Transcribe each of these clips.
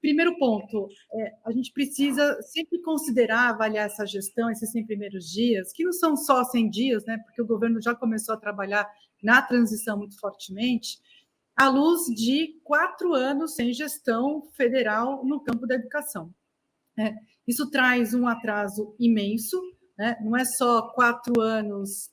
Primeiro ponto, a gente precisa sempre considerar, avaliar essa gestão, esses 100 primeiros dias, que não são só 100 dias, né, porque o governo já começou a trabalhar na transição muito fortemente, à luz de 4 anos sem gestão federal no campo da educação. Isso traz um atraso imenso, né? Não é só 4 anos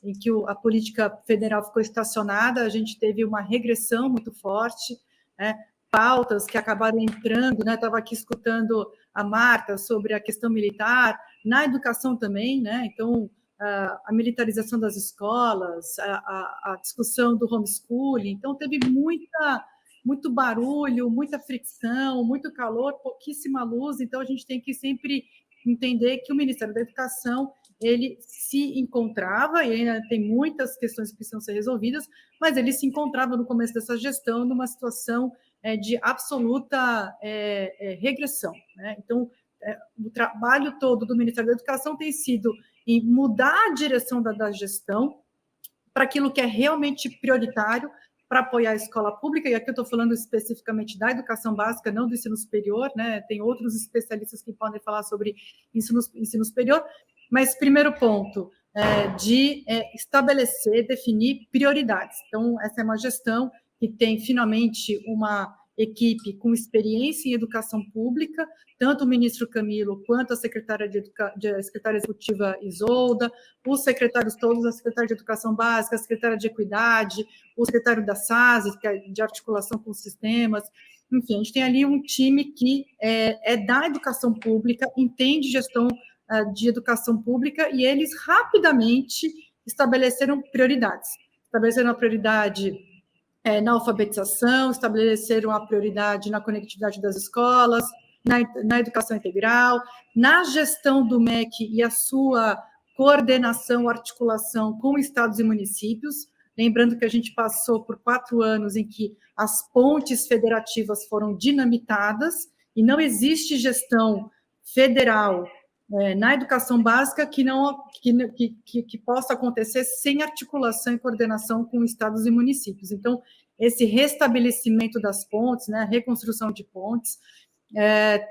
em que a política federal ficou estacionada, a gente teve uma regressão muito forte, né? Pautas que acabaram entrando, né? Estava aqui escutando a Marta sobre a questão militar, na educação também, né? Então, a militarização das escolas, a discussão do homeschooling, então teve muito barulho, muita fricção, muito calor, pouquíssima luz, então a gente tem que sempre entender que o Ministério da Educação ele se encontrava, e ainda tem muitas questões que precisam ser resolvidas, mas ele se encontrava no começo dessa gestão numa situação de absoluta regressão, né? Então, o trabalho todo do Ministério da Educação tem sido em mudar a direção da gestão para aquilo que é realmente prioritário, para apoiar a escola pública, e aqui eu estou falando especificamente da educação básica, não do ensino superior, né? Tem outros especialistas que podem falar sobre ensino superior, mas primeiro ponto, de estabelecer, definir prioridades. Então, essa é uma gestão que tem finalmente uma equipe com experiência em educação pública, tanto o ministro Camilo quanto a secretária a secretária executiva Isolda, os secretários todos, a secretária de Educação Básica, a secretária de Equidade, o secretário da SASE, que é de articulação com os sistemas, enfim, a gente tem ali um time que é da educação pública, entende gestão de educação pública, e eles rapidamente estabeleceram prioridades. Estabeleceram a prioridade na alfabetização, estabeleceram a prioridade na conectividade das escolas, na educação integral, na gestão do MEC e a sua coordenação, articulação com estados e municípios, lembrando que a gente passou por 4 anos em que as pontes federativas foram dinamitadas e não existe gestão federal na educação básica que possa acontecer sem articulação e coordenação com estados e municípios. Então, esse restabelecimento das pontes, né, a reconstrução de pontes,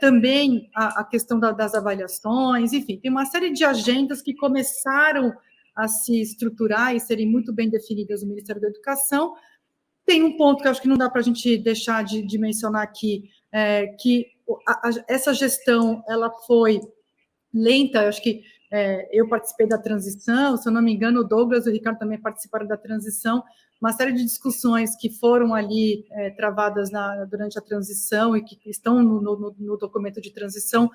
também a questão das avaliações, enfim, tem uma série de agendas que começaram a se estruturar e serem muito bem definidas no Ministério da Educação. Tem um ponto que eu acho que não dá para a gente deixar de mencionar aqui, que essa gestão ela foi lenta, eu acho que eu participei da transição, se eu não me engano, o Douglas e o Ricardo também participaram da transição, uma série de discussões que foram ali travadas durante a transição e que estão no documento de transição,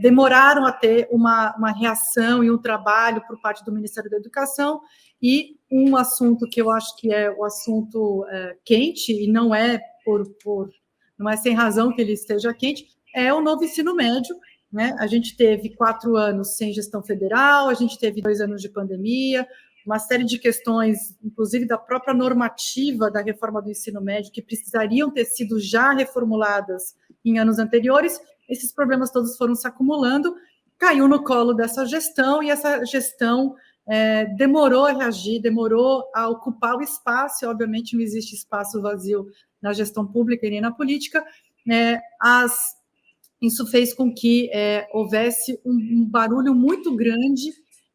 demoraram a ter uma reação e um trabalho por parte do Ministério da Educação, e um assunto que eu acho que é o assunto quente, e não é não é sem razão que ele esteja quente, é o novo ensino médio, né? A gente teve 4 anos sem gestão federal, a gente teve 2 anos de pandemia, uma série de questões, inclusive da própria normativa da reforma do ensino médio, que precisariam ter sido já reformuladas em anos anteriores. Esses problemas todos foram se acumulando, caiu no colo dessa gestão, e essa gestão demorou a reagir, demorou a ocupar o espaço, e obviamente não existe espaço vazio na gestão pública e nem na política. Isso fez com que houvesse um barulho muito grande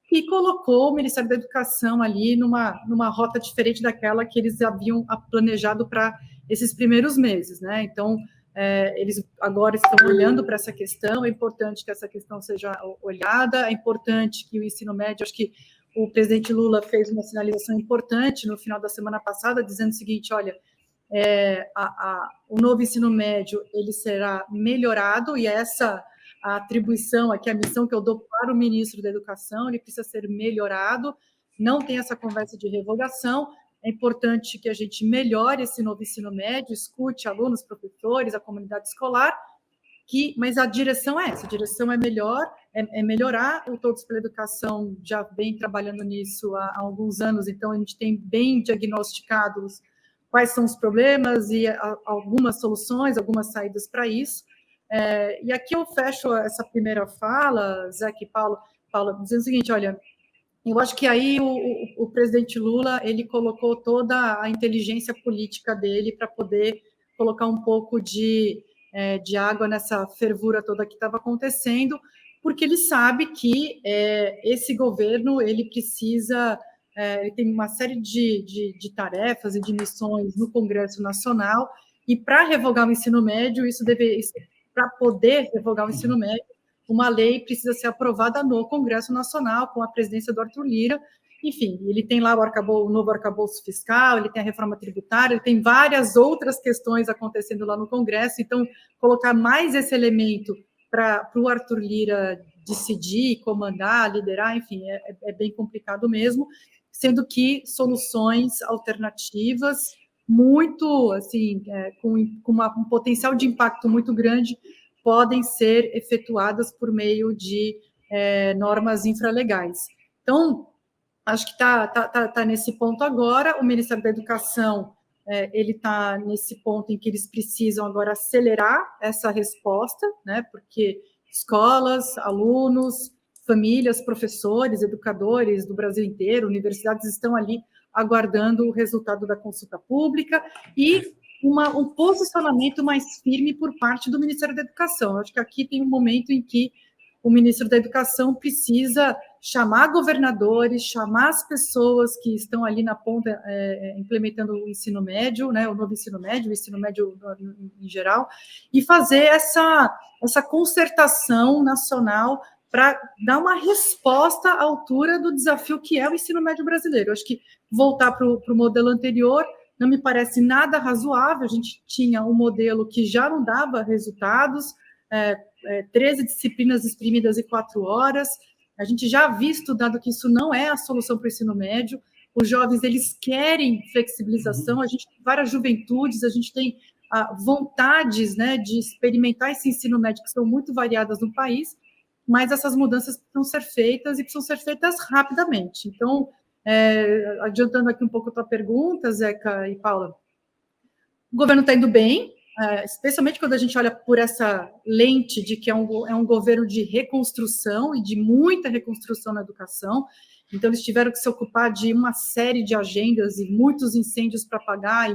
que colocou o Ministério da Educação ali numa rota diferente daquela que eles haviam planejado para esses primeiros meses, né? Então, eles agora estão olhando para essa questão, é importante que essa questão seja olhada, é importante que o ensino médio, acho que o presidente Lula fez uma sinalização importante no final da semana passada, dizendo o seguinte, olha, o novo ensino médio ele será melhorado, e essa a atribuição aqui, a missão que eu dou para o ministro da Educação, ele precisa ser melhorado, não tem essa conversa de revogação, é importante que a gente melhore esse novo ensino médio, escute alunos, professores, a comunidade escolar, mas a direção é essa, a direção é melhorar. O Todos pela Educação já vem trabalhando nisso há alguns anos, então a gente tem bem diagnosticados quais são os problemas e algumas soluções, algumas saídas para isso. E aqui eu fecho essa primeira fala, Zeca e Paulo, dizendo o seguinte, olha, eu acho que aí o presidente Lula, ele colocou toda a inteligência política dele para poder colocar um pouco de água nessa fervura toda que estava acontecendo, porque ele sabe que esse governo ele precisa, ele tem uma série de tarefas e de missões no Congresso Nacional, e para revogar o ensino médio, para poder revogar o ensino médio, uma lei precisa ser aprovada no Congresso Nacional, com a presidência do Arthur Lira. Enfim, ele tem lá o novo arcabouço fiscal, ele tem a reforma tributária, ele tem várias outras questões acontecendo lá no Congresso, então colocar mais esse elemento para o Arthur Lira decidir, comandar, liderar, enfim, é bem complicado mesmo, sendo que soluções alternativas muito, assim, com um potencial de impacto muito grande, podem ser efetuadas por meio de normas infralegais. Então, acho que está nesse ponto agora. O Ministério da Educação ele está nesse ponto em que eles precisam agora acelerar essa resposta, né? Porque escolas, alunos, famílias, professores, educadores do Brasil inteiro, universidades estão ali aguardando o resultado da consulta pública e um posicionamento mais firme por parte do Ministério da Educação. Acho que aqui tem um momento em que o ministro da Educação precisa chamar governadores, chamar as pessoas que estão ali na ponta implementando o ensino médio, né, o novo ensino médio, o ensino médio em geral, e fazer essa concertação nacional para dar uma resposta à altura do desafio que é o ensino médio brasileiro. Eu acho que voltar para o modelo anterior não me parece nada razoável. A gente tinha um modelo que já não dava resultados, 13 disciplinas exprimidas em 4 horas. A gente já havia estudado que isso não é a solução para o ensino médio. Os jovens, eles querem flexibilização, a gente tem várias juventudes, a gente tem vontades, né, de experimentar esse ensino médio, que são muito variadas no país, mas essas mudanças precisam ser feitas e precisam ser feitas rapidamente. Então, adiantando aqui um pouco a tua pergunta, Zeca e Paula, o governo está indo bem, especialmente quando a gente olha por essa lente de que é um governo de reconstrução e de muita reconstrução na educação. Então, eles tiveram que se ocupar de uma série de agendas e muitos incêndios para pagar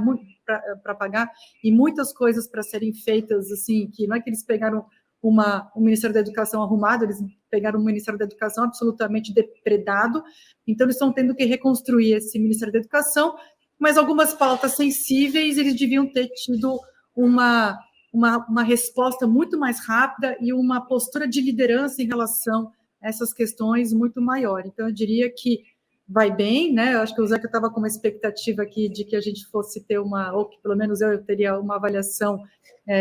e muitas coisas para serem feitas, assim, que não é que eles pegaram o Ministério da Educação arrumado, eles pegaram o Ministério da Educação absolutamente depredado. Então, eles estão tendo que reconstruir esse Ministério da Educação, mas algumas pautas sensíveis eles deviam ter tido uma resposta muito mais rápida e uma postura de liderança em relação a essas questões muito maior. Então, eu diria que vai bem, né? Eu acho que o Zeca estava com uma expectativa aqui de que a gente fosse ter ou que pelo menos eu teria uma avaliação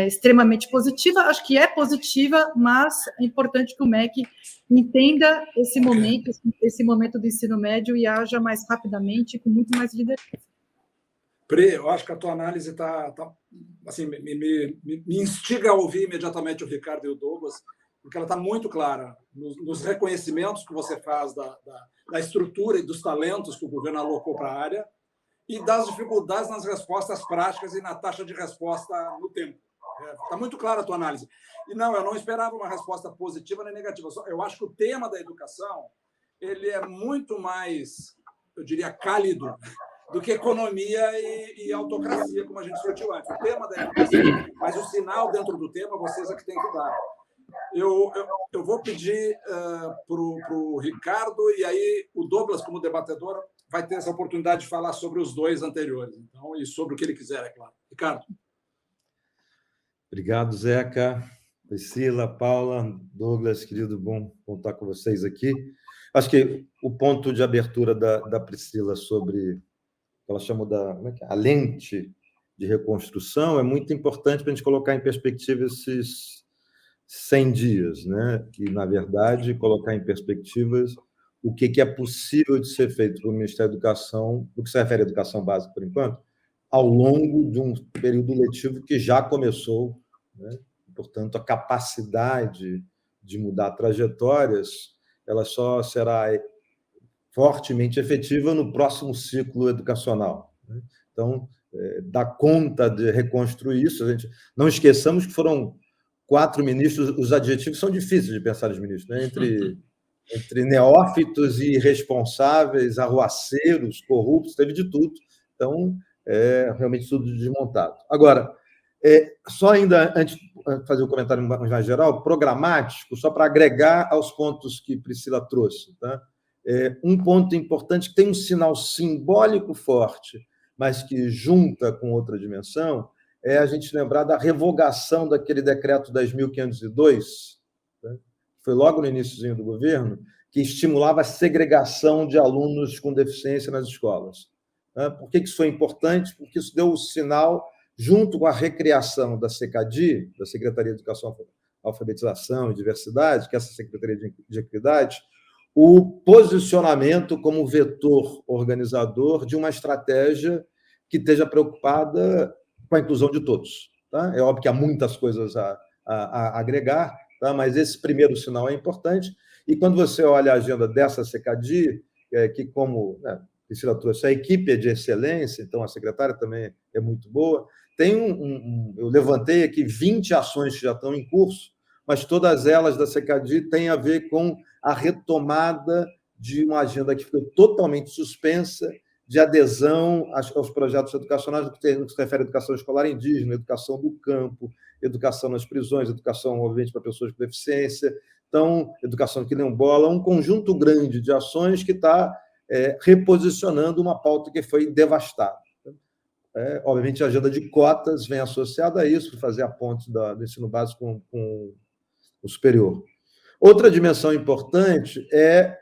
extremamente positiva. Acho que é positiva, mas é importante que o MEC entenda esse momento do ensino médio e haja mais rapidamente, com muito mais liderança. Pri, eu acho que a tua análise assim, me instiga a ouvir imediatamente o Ricardo e o Douglas, porque ela está muito clara nos reconhecimentos que você faz da estrutura e dos talentos que o governo alocou para a área e das dificuldades nas respostas práticas e na taxa de resposta no tempo. Está muito clara a tua análise. E não, eu não esperava uma resposta positiva nem negativa. Eu acho que o tema da educação ele é muito mais, eu diria, cálido do que economia e autocracia, como a gente discutiu antes. O tema da educação, mas o sinal dentro do tema, vocês é que têm que dar. Eu vou pedir para o Ricardo, e aí o Douglas, como debatedor, vai ter essa oportunidade de falar sobre os dois anteriores, então, e sobre o que ele quiser, é claro. Ricardo. Obrigado, Zeca, Priscila, Paula, Douglas, querido, bom estar com vocês aqui. Acho que o ponto de abertura da Priscila sobre ela chamou a lente de reconstrução, é muito importante para a gente colocar em perspectiva esses 100 dias, né? E, na verdade, colocar em perspectivas o que é possível de ser feito pelo Ministério da Educação, no que se refere à educação básica, por enquanto, ao longo de um período letivo que já começou, né? Portanto, a capacidade de mudar trajetórias ela só será fortemente efetiva no próximo ciclo educacional. Então, dá conta de reconstruir isso. A gente não esqueçamos que foram 4 ministros, os adjetivos são difíceis de pensar nos ministros, né? Entre neófitos e irresponsáveis, arruaceiros, corruptos, teve de tudo. Então, realmente tudo desmontado. Agora, Só ainda, antes de fazer o comentário mais geral, programático, só para agregar aos pontos que Priscila trouxe. Tá? Um ponto importante que tem um sinal simbólico forte, mas que junta com outra dimensão, é a gente lembrar da revogação daquele decreto 10.502, né? Foi logo no iníciozinho do governo, que estimulava a segregação de alunos com deficiência nas escolas. Por que isso foi importante? Porque isso deu o sinal, junto com a recriação da SECADI, da Secretaria de Educação, Alfabetização e Diversidade, que é essa Secretaria de Equidade, o posicionamento como vetor organizador de uma estratégia que esteja preocupada com a inclusão de todos. Tá? É óbvio que há muitas coisas a agregar, tá? Mas esse primeiro sinal é importante. E quando você olha a agenda dessa SECADI, que, como Priscila trouxe, a equipe é de excelência, então a secretária também é muito boa, tem eu levantei aqui 20 ações que já estão em curso, mas todas elas da SECADI têm a ver com a retomada de uma agenda que ficou totalmente suspensa, de adesão aos projetos educacionais, no que se refere à educação escolar indígena, educação do campo, educação nas prisões, educação, obviamente, para pessoas com deficiência, então, educação quilombola, um conjunto grande de ações que está reposicionando uma pauta que foi devastada. Obviamente, a agenda de cotas vem associada a isso, para fazer a ponte do ensino básico com o superior. Outra dimensão importante é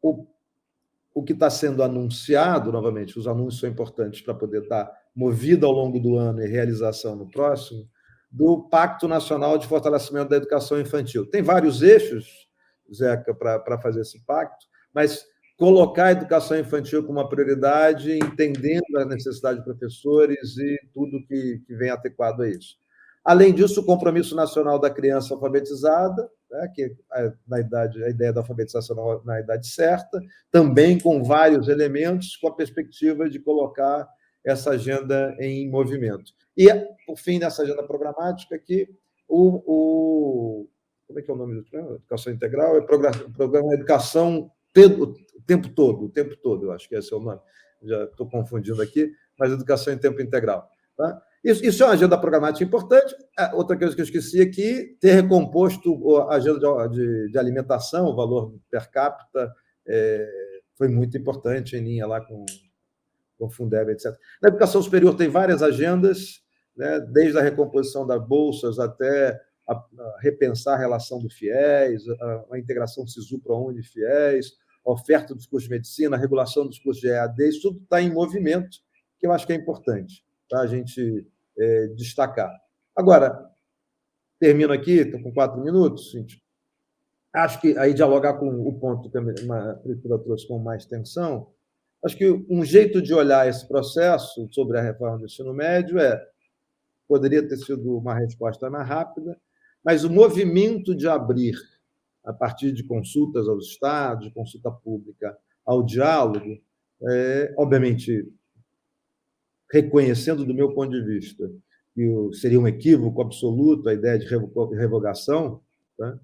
o que está sendo anunciado, novamente, os anúncios são importantes para poder estar movido ao longo do ano e realização no próximo, do Pacto Nacional de Fortalecimento da Educação Infantil. Tem vários eixos, Zeca, para fazer esse pacto, mas colocar a educação infantil como uma prioridade, entendendo a necessidade de professores e tudo que vem adequado a isso. Além disso, o Compromisso Nacional da Criança Alfabetizada, que é a ideia da alfabetização na idade certa, também com vários elementos, com a perspectiva de colocar essa agenda em movimento. E, por fim, nessa agenda programática, aqui, como é que é o nome do programa? Educação Integral, é programa Educação o tempo todo, eu acho que esse é o nome, já estou confundindo aqui, mas Educação em Tempo Integral. Tá? Isso é uma agenda programática importante. Outra coisa que eu esqueci aqui, ter recomposto a agenda de alimentação, o valor per capita, foi muito importante, em linha lá com o Fundeb, etc. Na educação superior tem várias agendas, né, desde a recomposição das bolsas até a repensar a relação do FIES, a integração SISU para onde FIES, a oferta dos cursos de medicina, a regulação dos cursos de EAD, isso tudo está em movimento, que eu acho que é importante para a gente destacar. Agora, termino aqui, estou com 4 minutos, gente. Acho que aí dialogar com o ponto que a Priscila trouxe com mais tensão, acho que um jeito de olhar esse processo sobre a reforma do ensino médio poderia ter sido uma resposta mais rápida, mas o movimento de abrir, a partir de consultas aos estados, de consulta pública ao diálogo, obviamente, reconhecendo, do meu ponto de vista, que seria um equívoco absoluto a ideia de revogação, tá?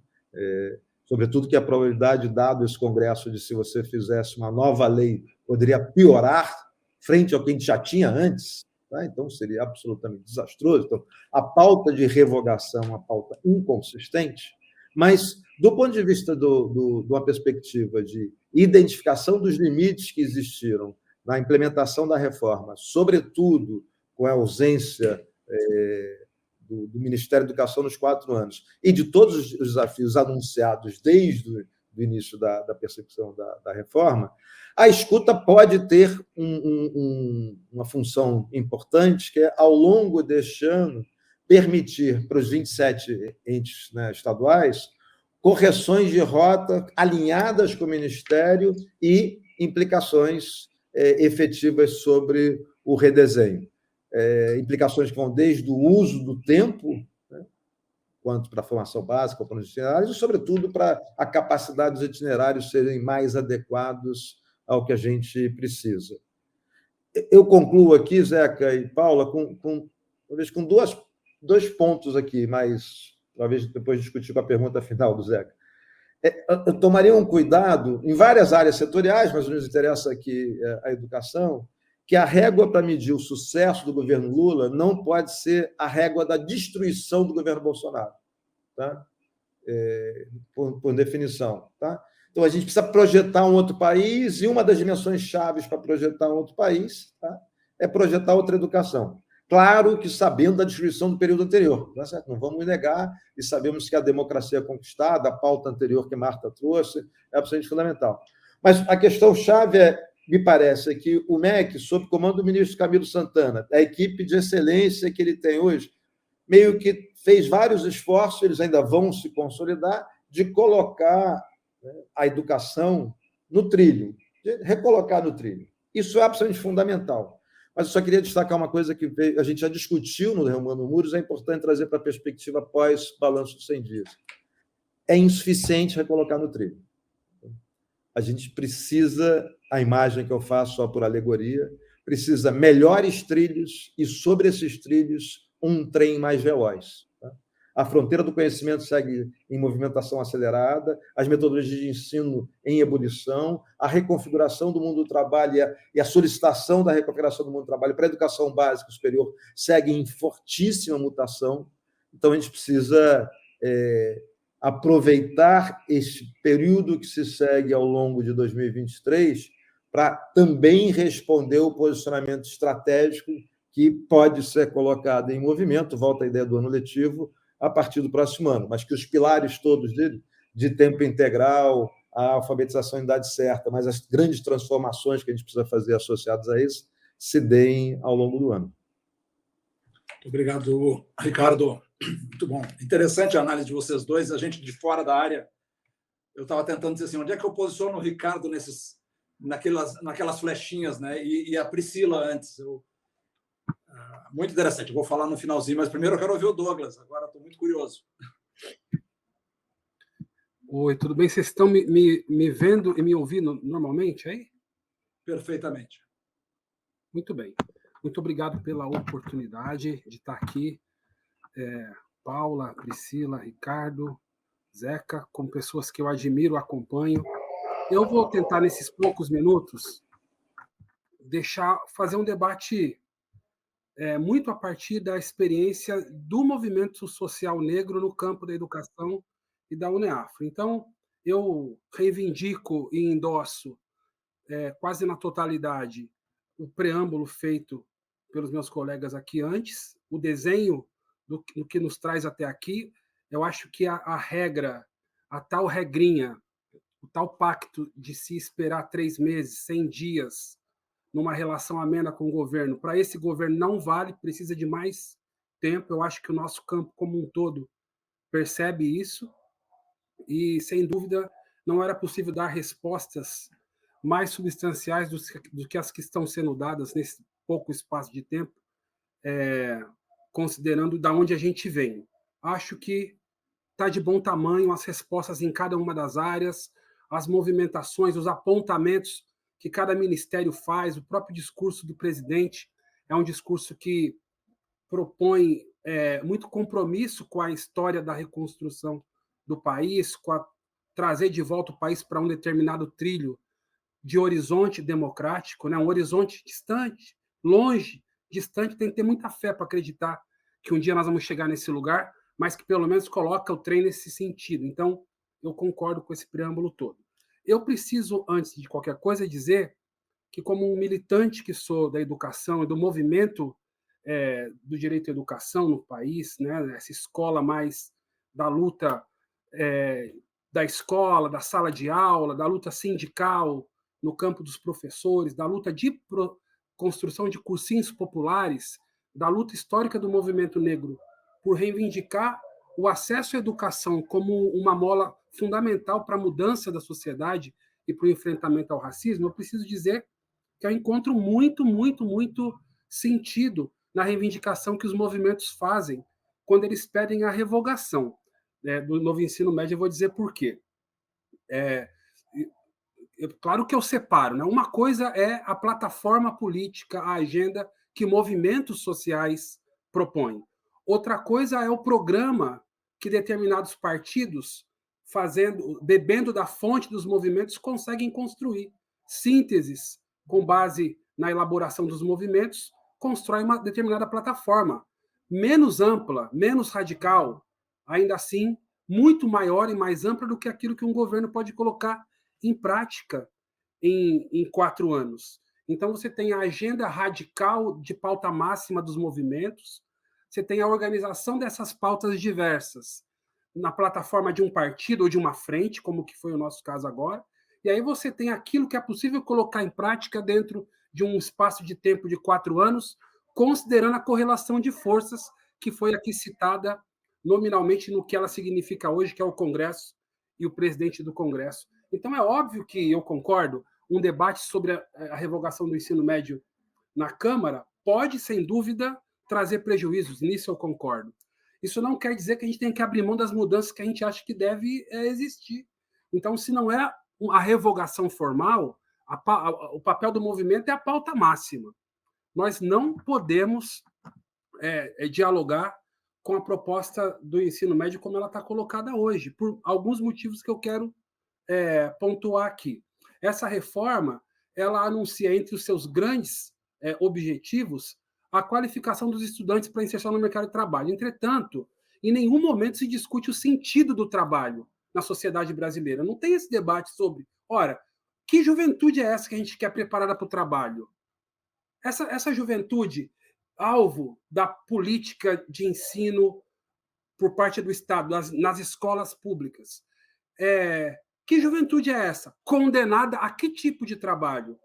Sobretudo que a probabilidade, dado esse Congresso, de se você fizesse uma nova lei, poderia piorar frente ao que a gente já tinha antes, tá? Então seria absolutamente desastroso. Então, a pauta de revogação é uma pauta inconsistente, mas, do ponto de vista de uma perspectiva de identificação dos limites que existiram na implementação da reforma, sobretudo com a ausência do Ministério da Educação nos 4 anos, e de todos os desafios anunciados desde o início da percepção da reforma, a escuta pode ter uma função importante, que é, ao longo deste ano, permitir para os 27 entes, né, estaduais correções de rota alinhadas com o Ministério e implicações efetivas sobre o redesenho. Implicações que vão desde o uso do tempo, né, quanto para a formação básica, para os itinerários, e, sobretudo, para a capacidade dos itinerários serem mais adequados ao que a gente precisa. Eu concluo aqui, Zeca e Paula, talvez com dois pontos aqui, mas talvez depois discutir com a pergunta final do Zeca. Eu tomaria um cuidado em várias áreas setoriais, mas nos interessa aqui a educação, que a régua para medir o sucesso do governo Lula não pode ser a régua da destruição do governo Bolsonaro, tá? Por definição. Tá? Então, a gente precisa projetar um outro país, e uma das dimensões chaves para projetar um outro país, tá, é projetar outra educação. Claro que sabendo da destruição do período anterior, tá certo? Não vamos negar, e sabemos que a democracia conquistada, a pauta anterior que Marta trouxe, é absolutamente fundamental. Mas a questão-chave me parece, é que o MEC, sob comando do ministro Camilo Santana, a equipe de excelência que ele tem hoje, meio que fez vários esforços, eles ainda vão se consolidar, de colocar, né, a educação no trilho, de recolocar no trilho. Isso é absolutamente fundamental. Mas eu só queria destacar uma coisa que a gente já discutiu no Reumando Muros, é importante trazer para a perspectiva pós-balanço dos 100 dias. É insuficiente recolocar no trilho. A gente precisa, a imagem que eu faço só por alegoria, precisa melhores trilhos e, sobre esses trilhos, um trem mais veloz. Tá? A fronteira do conhecimento segue em movimentação acelerada, as metodologias de ensino em ebulição, a reconfiguração do mundo do trabalho e a solicitação da reconfiguração do mundo do trabalho para a educação básica e superior segue em fortíssima mutação. Então, a gente precisa aproveitar esse período que se segue ao longo de 2023 para também responder o posicionamento estratégico que pode ser colocado em movimento, volta a ideia do ano letivo, a partir do próximo ano, mas que os pilares todos dele, de tempo integral, a alfabetização em idade certa, mas as grandes transformações que a gente precisa fazer associadas a isso, se deem ao longo do ano. Muito obrigado, Ricardo. Muito bom. Interessante a análise de vocês dois. A gente de fora da área, eu estava tentando dizer assim, onde é que eu posiciono o Ricardo naquelas flechinhas, né? E a Priscila antes. Muito interessante. Eu vou falar no finalzinho, mas primeiro eu quero ouvir o Douglas. Agora estou muito curioso. Oi, tudo bem? Vocês estão me vendo e me ouvindo normalmente aí? Perfeitamente. Muito bem. Muito obrigado pela oportunidade de estar aqui. Paula, Priscila, Ricardo, Zeca, como pessoas que eu admiro, acompanho. Eu vou tentar, nesses poucos minutos, fazer um debate muito a partir da experiência do movimento social negro no campo da educação e da UNEAFRO. Então, eu reivindico e endosso quase na totalidade o preâmbulo feito pelos meus colegas aqui antes, o desenho do que nos traz até aqui. Eu acho que a regra, a tal regrinha, o tal pacto de se esperar 3 meses, 100 dias, numa relação amena com o governo, para esse governo não vale, precisa de mais tempo. Eu acho que o nosso campo como um todo percebe isso e, sem dúvida, não era possível dar respostas mais substanciais do que as que estão sendo dadas nesse pouco espaço de tempo, considerando de onde a gente vem. Acho que está de bom tamanho as respostas em cada uma das áreas, as movimentações, os apontamentos que cada ministério faz, o próprio discurso do presidente é um discurso que propõe muito compromisso com a história da reconstrução do país, trazer de volta o país para um determinado trilho de horizonte democrático, né? Um horizonte distante, longe, distante. Tem que ter muita fé para acreditar que um dia nós vamos chegar nesse lugar, mas que pelo menos coloca o trem nesse sentido. Então, eu concordo com esse preâmbulo todo. Eu preciso, antes de qualquer coisa, dizer que, como um militante que sou da educação e do movimento do direito à educação no país, né, essa escola mais da luta da escola, da sala de aula, da luta sindical no campo dos professores, da luta de construção de cursinhos populares, da luta histórica do movimento negro por reivindicar o acesso à educação como uma mola fundamental para a mudança da sociedade e para o enfrentamento ao racismo, eu preciso dizer que eu encontro muito, muito, muito sentido na reivindicação que os movimentos fazem quando eles pedem a revogação do novo ensino médio. Eu vou dizer por quê. Claro que eu separo, né? Uma coisa é a plataforma política, a agenda que movimentos sociais propõem. Outra coisa é o programa que determinados partidos, bebendo da fonte dos movimentos, conseguem construir sínteses com base na elaboração dos movimentos, constrói uma determinada plataforma, menos ampla, menos radical, ainda assim, muito maior e mais ampla do que aquilo que um governo pode colocar em prática em 4 anos. Então, você tem a agenda radical de pauta máxima dos movimentos, você tem a organização dessas pautas diversas na plataforma de um partido ou de uma frente, como que foi o nosso caso agora, e aí você tem aquilo que é possível colocar em prática dentro de um espaço de tempo de 4 anos, considerando a correlação de forças que foi aqui citada nominalmente no que ela significa hoje, que é o Congresso e o presidente do Congresso. Então, é óbvio que eu concordo, um debate sobre a revogação do ensino médio na Câmara pode, sem dúvida, trazer prejuízos, nisso eu concordo. Isso não quer dizer que a gente tem que abrir mão das mudanças que a gente acha que deve existir. Então, se não é a revogação formal, o papel do movimento é a pauta máxima. Nós não podemos dialogar com a proposta do ensino médio como ela está colocada hoje, por alguns motivos que eu quero pontuar aqui. Essa reforma, ela anuncia entre os seus grandes objetivos a qualificação dos estudantes para inserção no mercado de trabalho. Entretanto, em nenhum momento se discute o sentido do trabalho na sociedade brasileira. Não tem esse debate sobre, ora, que juventude é essa que a gente quer preparada para o trabalho? Essa juventude, alvo da política de ensino por parte do Estado, nas escolas públicas, que juventude é essa? Condenada a que tipo de trabalho?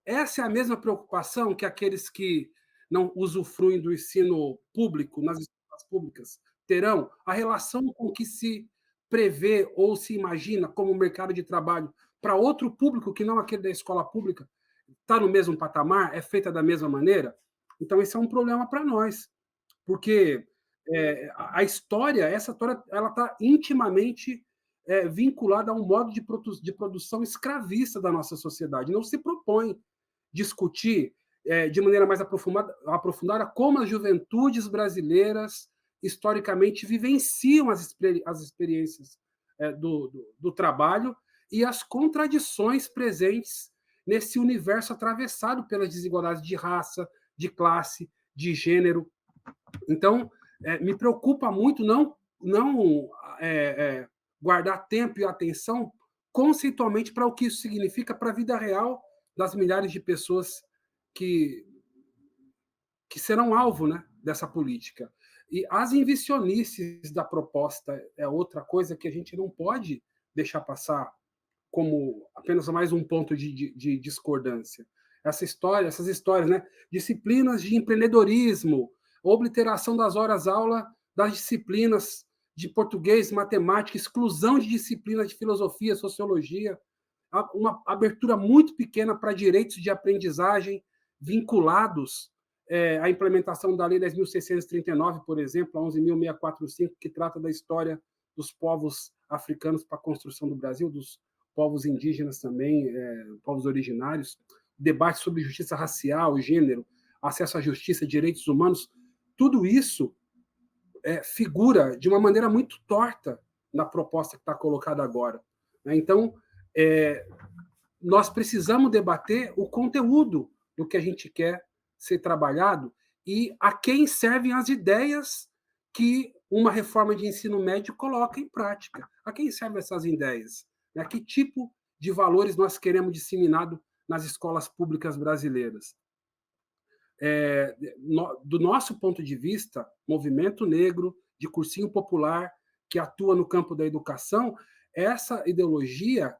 Essa é a mesma preocupação que aqueles que não usufruem do ensino público, nas escolas públicas, terão? A relação com que se prevê ou se imagina como mercado de trabalho para outro público que não aquele da escola pública está no mesmo patamar? É feita da mesma maneira? Então, esse é um problema para nós, porque essa história ela está intimamente vinculada a um modo de produção escravista da nossa sociedade. Não se propõe discutir de maneira mais aprofundada como as juventudes brasileiras historicamente vivenciam as experiências do trabalho e as contradições presentes nesse universo atravessado pelas desigualdades de raça, de classe, de gênero. Então, me preocupa muito não guardar tempo e atenção conceitualmente para o que isso significa para a vida real das milhares de pessoas que serão alvo, né, dessa política. E as invicionices da proposta é outra coisa que a gente não pode deixar passar como apenas mais um ponto de discordância. Essas histórias, né? Disciplinas de empreendedorismo, obliteração das horas-aula das disciplinas de português, matemática, exclusão de disciplinas de filosofia, sociologia, uma abertura muito pequena para direitos de aprendizagem vinculados à implementação da Lei 10.639, por exemplo, a 11.645, que trata da história dos povos africanos para a construção do Brasil, dos povos indígenas também, povos originários, debate sobre justiça racial, gênero, acesso à justiça, direitos humanos, tudo isso figura de uma maneira muito torta na proposta que está colocada agora. Então, nós precisamos debater o conteúdo do que a gente quer ser trabalhado e a quem servem as ideias que uma reforma de ensino médio coloca em prática. A quem servem essas ideias? Que tipo de valores nós queremos disseminado nas escolas públicas brasileiras? Do nosso ponto de vista, movimento negro, de cursinho popular, que atua no campo da educação, essa ideologia,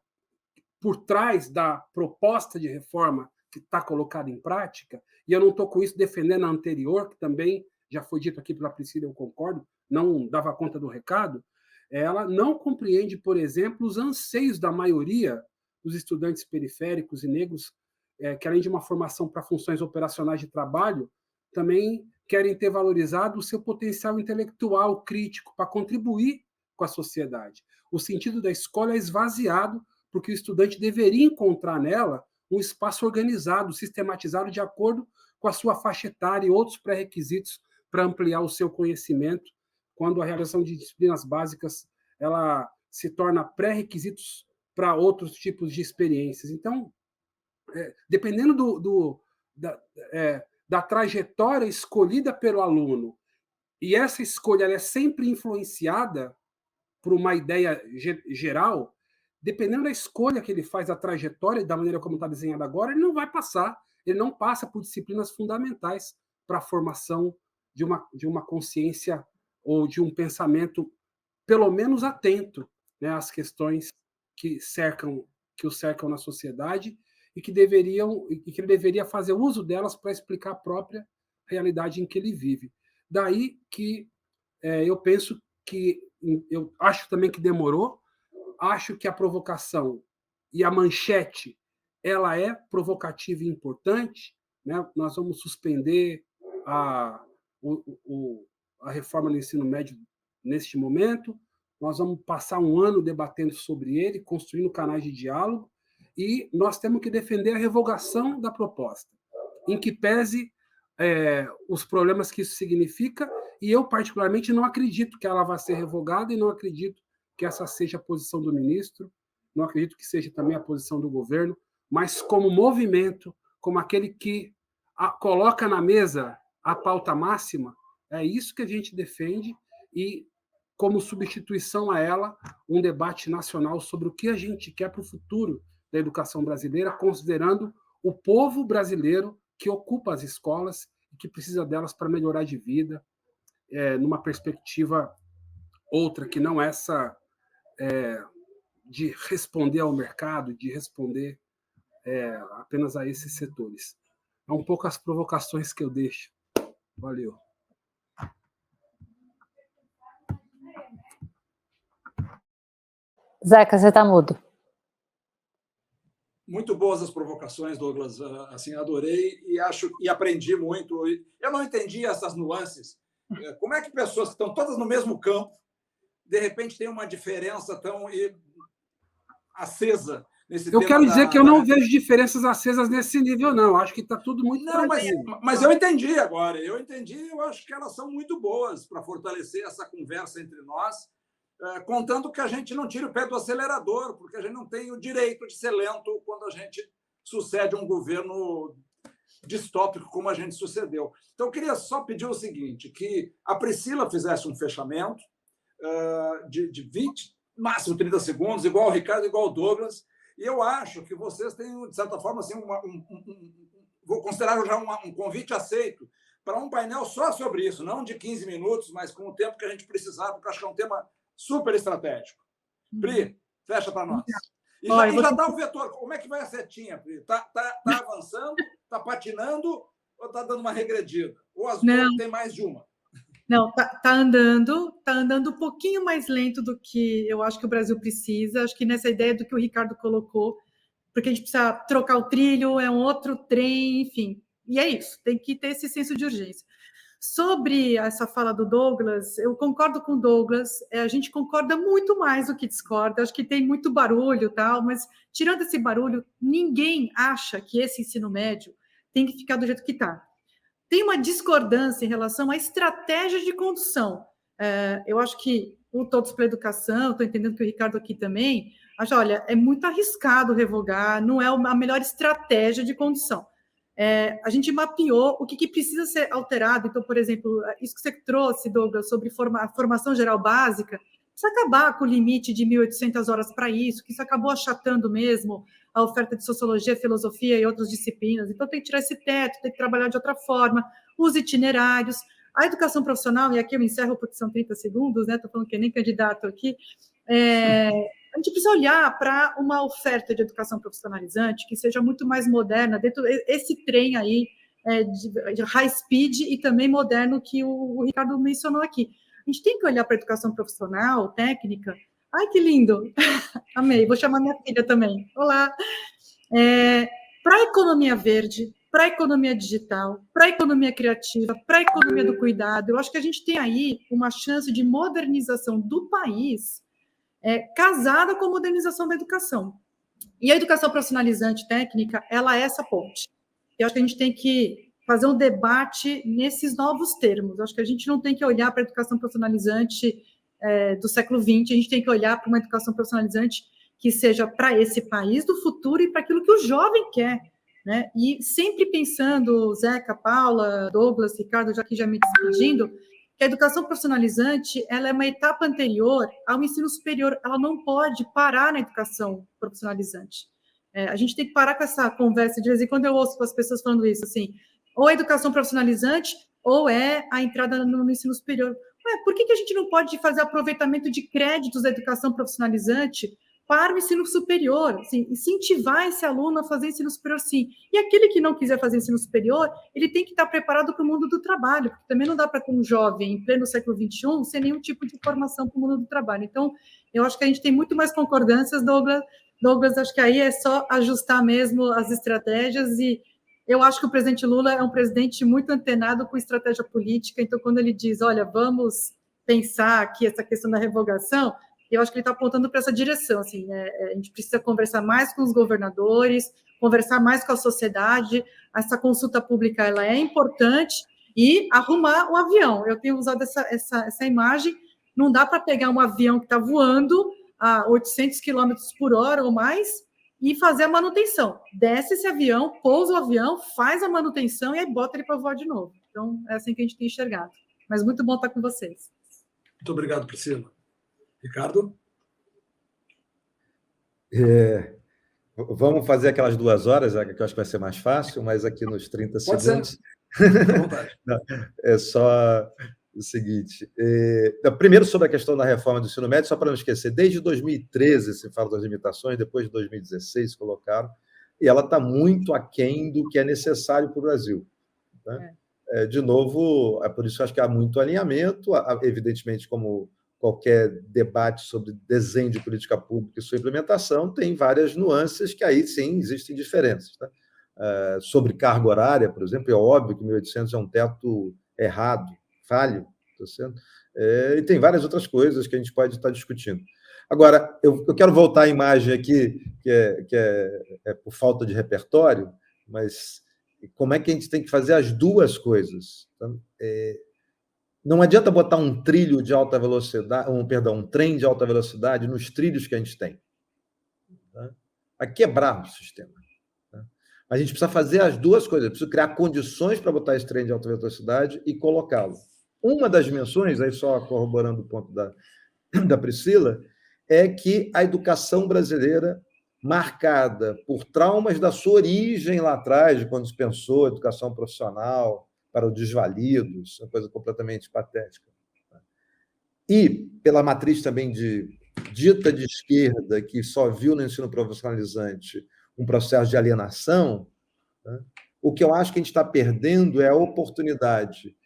por trás da proposta de reforma que está colocada em prática, e eu não estou com isso defendendo a anterior, que também já foi dito aqui pela Priscila, eu concordo, não dava conta do recado, ela não compreende, por exemplo, os anseios da maioria dos estudantes periféricos e negros, que além de uma formação para funções operacionais de trabalho, também querem ter valorizado o seu potencial intelectual, crítico, para contribuir com a sociedade. O sentido da escola é esvaziado, porque o estudante deveria encontrar nela um espaço organizado, sistematizado, de acordo com a sua faixa etária e outros pré-requisitos para ampliar o seu conhecimento, quando a realização de disciplinas básicas ela se torna pré-requisitos para outros tipos de experiências. Então, dependendo da trajetória escolhida pelo aluno, e essa escolha ela é sempre influenciada por uma ideia geral, dependendo da escolha que ele faz, da trajetória e da maneira como está desenhada agora, ele não passa por disciplinas fundamentais para a formação de uma consciência ou de um pensamento, pelo menos atento, né, às questões que o cercam na sociedade e que ele deveria fazer uso delas para explicar a própria realidade em que ele vive. Daí que eu penso que eu acho também que demorou, acho que a provocação e a manchete ela é provocativa e importante, né? Nós vamos suspender a reforma do ensino médio neste momento, nós vamos passar um ano debatendo sobre ele, construindo canais de diálogo, e nós temos que defender a revogação da proposta, em que pese os problemas que isso significa, e eu, particularmente, não acredito que ela vai ser revogada e não acredito que essa seja a posição do ministro, não acredito que seja também a posição do governo, mas como movimento, como aquele que coloca na mesa a pauta máxima, é isso que a gente defende, e como substituição a ela, um debate nacional sobre o que a gente quer para o futuro da educação brasileira, considerando o povo brasileiro que ocupa as escolas e que precisa delas para melhorar de vida, numa perspectiva outra, que não essa de responder ao mercado, de responder apenas a esses setores. É um pouco as provocações que eu deixo. Valeu. Zeca, você está mudo. Muito boas as provocações, Douglas. Assim, adorei e aprendi muito. Eu não entendi essas nuances. Como é que pessoas que estão todas no mesmo campo, de repente, tem uma diferença tão acesa nesse tema? Eu quero dizer que eu não vejo diferenças acesas nesse nível, não. Acho que está tudo muito tranquilo. Mas eu entendi agora. Eu acho que elas são muito boas para fortalecer essa conversa entre nós, contando que a gente não tire o pé do acelerador, porque a gente não tem o direito de ser lento quando a gente sucede um governo distópico como a gente sucedeu. Então, eu queria só pedir o seguinte, que a Priscila fizesse um fechamento de 20, máximo 30 segundos, igual o Ricardo, igual o Douglas, e eu acho que vocês têm, de certa forma, assim, vou considerar já um convite aceito para um painel só sobre isso, não de 15 minutos, mas com o tempo que a gente precisar, porque eu acho que é um tema super estratégico. Pri, fecha para nós. E já dá o vetor. Como é que vai a setinha, Pri? Está avançando, está patinando ou está dando uma regredida? Ou as duas tem mais de uma? Não, está andando um pouquinho mais lento do que eu acho que o Brasil precisa. Acho que nessa ideia do que o Ricardo colocou, porque a gente precisa trocar o trilho, é um outro trem, enfim. E é isso, tem que ter esse senso de urgência. Sobre essa fala do Douglas, eu concordo com o Douglas, a gente concorda muito mais do que discorda, acho que tem muito barulho, tal, mas tirando esse barulho, ninguém acha que esse ensino médio tem que ficar do jeito que está. Tem uma discordância em relação à estratégia de condução. Eu acho que o Todos pela Educação, estou entendendo que o Ricardo aqui também, acho, olha, é muito arriscado revogar, não é a melhor estratégia de condução. A gente mapeou o que precisa ser alterado. Então, por exemplo, isso que você trouxe, Douglas, sobre a formação geral básica, precisa acabar com o limite de 1.800 horas para isso, que isso acabou achatando mesmo a oferta de sociologia, filosofia e outras disciplinas. Então, tem que tirar esse teto, tem que trabalhar de outra forma, os itinerários. A educação profissional, e aqui eu encerro porque são 30 segundos, né? Estou falando que nem candidato aqui. A gente precisa olhar para uma oferta de educação profissionalizante que seja muito mais moderna, dentro desse trem aí de high speed e também moderno que o Ricardo mencionou aqui. A gente tem que olhar para a educação profissional, técnica. Ai, que lindo! Amei, vou chamar minha filha também. Olá! Para a economia verde, para a economia digital, para a economia criativa, para a economia do cuidado, eu acho que a gente tem aí uma chance de modernização do país casada com a modernização da educação. E a educação profissionalizante técnica, ela é essa ponte. Eu acho que a gente tem que fazer um debate nesses novos termos. Eu acho que a gente não tem que olhar para a educação profissionalizante do século XX, a gente tem que olhar para uma educação profissionalizante que seja para esse país do futuro e para aquilo que o jovem quer. né? E sempre pensando, Zeca, Paula, Douglas, Ricardo, já me despedindo, que a educação profissionalizante ela é uma etapa anterior ao ensino superior, ela não pode parar na educação profissionalizante. A gente tem que parar com essa conversa, de vez em quando eu ouço as pessoas falando isso, assim, ou a educação profissionalizante, ou é a entrada no ensino superior. Por que a gente não pode fazer aproveitamento de créditos da educação profissionalizante para o ensino superior, assim, incentivar esse aluno a fazer ensino superior, sim. E aquele que não quiser fazer ensino superior, ele tem que estar preparado para o mundo do trabalho, porque também não dá para ter um jovem em pleno século XXI sem nenhum tipo de formação para o mundo do trabalho. Então, eu acho que a gente tem muito mais concordâncias, Douglas, acho que aí é só ajustar mesmo as estratégias e eu acho que o presidente Lula é um presidente muito antenado com estratégia política, então quando ele diz, olha, vamos pensar aqui essa questão da revogação, eu acho que ele está apontando para essa direção, assim, a gente precisa conversar mais com os governadores, conversar mais com a sociedade, essa consulta pública ela é importante, e arrumar o avião. Eu tenho usado essa imagem, não dá para pegar um avião que está voando a 800 km por hora ou mais, e fazer a manutenção. Desce esse avião, pousa o avião, faz a manutenção e aí bota ele para voar de novo. Então, é assim que a gente tem enxergado. Mas muito bom estar com vocês. Muito obrigado, Priscila. Ricardo? Vamos fazer aquelas 2 horas, que eu acho que vai ser mais fácil, mas aqui nos 30 Pode segundos. Fica à vontade. Não, é só o seguinte. Primeiro, sobre a questão da reforma do ensino médio, só para não esquecer, desde 2013 se fala das limitações, depois de 2016 colocaram, e ela está muito aquém do que é necessário para o Brasil. Né? De novo, é por isso que eu acho que há muito alinhamento, evidentemente, como qualquer debate sobre desenho de política pública e sua implementação, tem várias nuances que aí, sim, existem diferenças. Tá? Sobre carga horária, por exemplo, é óbvio que 1.800 é um teto errado, falho, tá certo? E tem várias outras coisas que a gente pode estar discutindo. Agora, eu quero voltar à imagem aqui, que é por falta de repertório, mas como é que a gente tem que fazer as duas coisas? Tá? Não adianta botar um trilho de alta velocidade, um trem de alta velocidade nos trilhos que a gente tem. Tá? Vai quebrar o sistema. Tá? A gente precisa fazer as duas coisas. Precisa criar condições para botar esse trem de alta velocidade e colocá-lo. Uma das dimensões, aí só corroborando o ponto da Priscila, é que a educação brasileira, marcada por traumas da sua origem lá atrás, de quando se pensou educação profissional para os desvalidos, uma coisa completamente patética. E pela matriz também dita de esquerda, que só viu no ensino profissionalizante um processo de alienação, né? O que eu acho que a gente está perdendo é a oportunidade,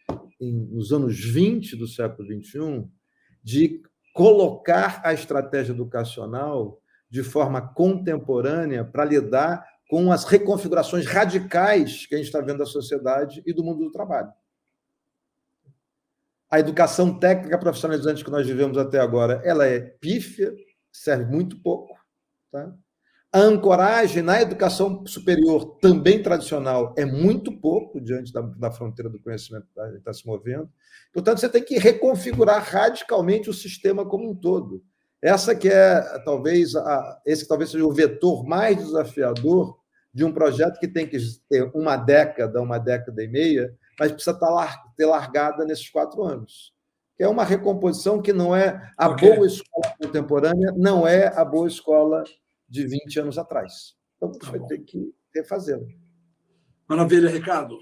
nos anos 20 do século XXI, de colocar a estratégia educacional de forma contemporânea para lidar com as reconfigurações radicais que a gente está vendo da sociedade e do mundo do trabalho. A educação técnica profissionalizante que nós vivemos até agora, ela é pífia, serve muito pouco. Tá? A ancoragem na educação superior, também tradicional, é muito pouco diante da fronteira do conhecimento que está se movendo. Portanto, você tem que reconfigurar radicalmente o sistema como um todo. Esse talvez seja o vetor mais desafiador de um projeto que tem que ter uma década e meia, mas precisa ter largada nesses 4 anos. É uma recomposição que não é a boa escola contemporânea, não é a boa escola de 20 anos atrás. Então, você vai ter que refazê-lo. Maravilha, Ricardo.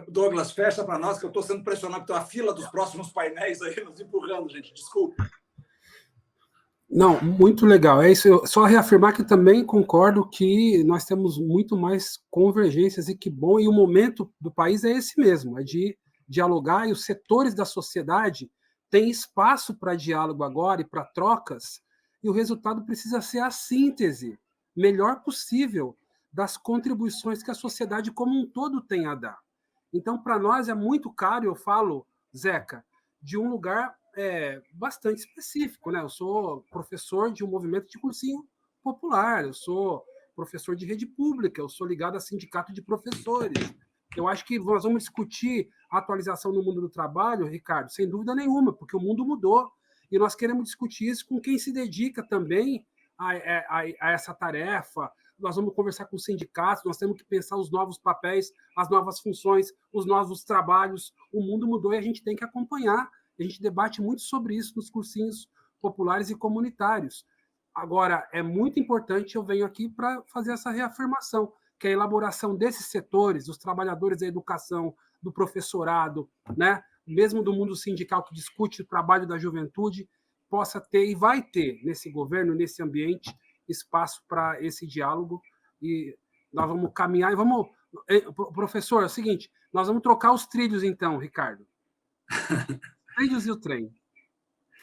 Douglas, fecha para nós, que eu estou sendo pressionado pela fila dos próximos painéis aí, nos empurrando, gente. Desculpa. Não, muito legal. É isso. Eu só reafirmar que também concordo que nós temos muito mais convergências e que bom. E o momento do país é esse mesmo, é de dialogar, e os setores da sociedade têm espaço para diálogo agora e para trocas, e o resultado precisa ser a síntese melhor possível das contribuições que a sociedade como um todo tem a dar. Então, para nós é muito caro, eu falo, Zeca, de um lugar bastante específico, né? Eu sou professor de um movimento de cursinho popular, eu sou professor de rede pública, eu sou ligado a sindicato de professores. Eu acho que nós vamos discutir a atualização no mundo do trabalho, Ricardo, sem dúvida nenhuma, porque o mundo mudou e nós queremos discutir isso com quem se dedica também a essa tarefa, nós vamos conversar com os sindicatos, nós temos que pensar os novos papéis, as novas funções, os novos trabalhos. O mundo mudou e a gente tem que acompanhar. A gente debate muito sobre isso nos cursinhos populares e comunitários. Agora, é muito importante, eu venho aqui para fazer essa reafirmação, que a elaboração desses setores, dos trabalhadores da educação, do professorado, né, mesmo do mundo sindical que discute o trabalho da juventude, possa ter e vai ter nesse governo, nesse ambiente, espaço para esse diálogo. E nós vamos caminhar e vamos... Professor, é o seguinte, nós vamos trocar os trilhos então, Ricardo. Os trilhos e o trem.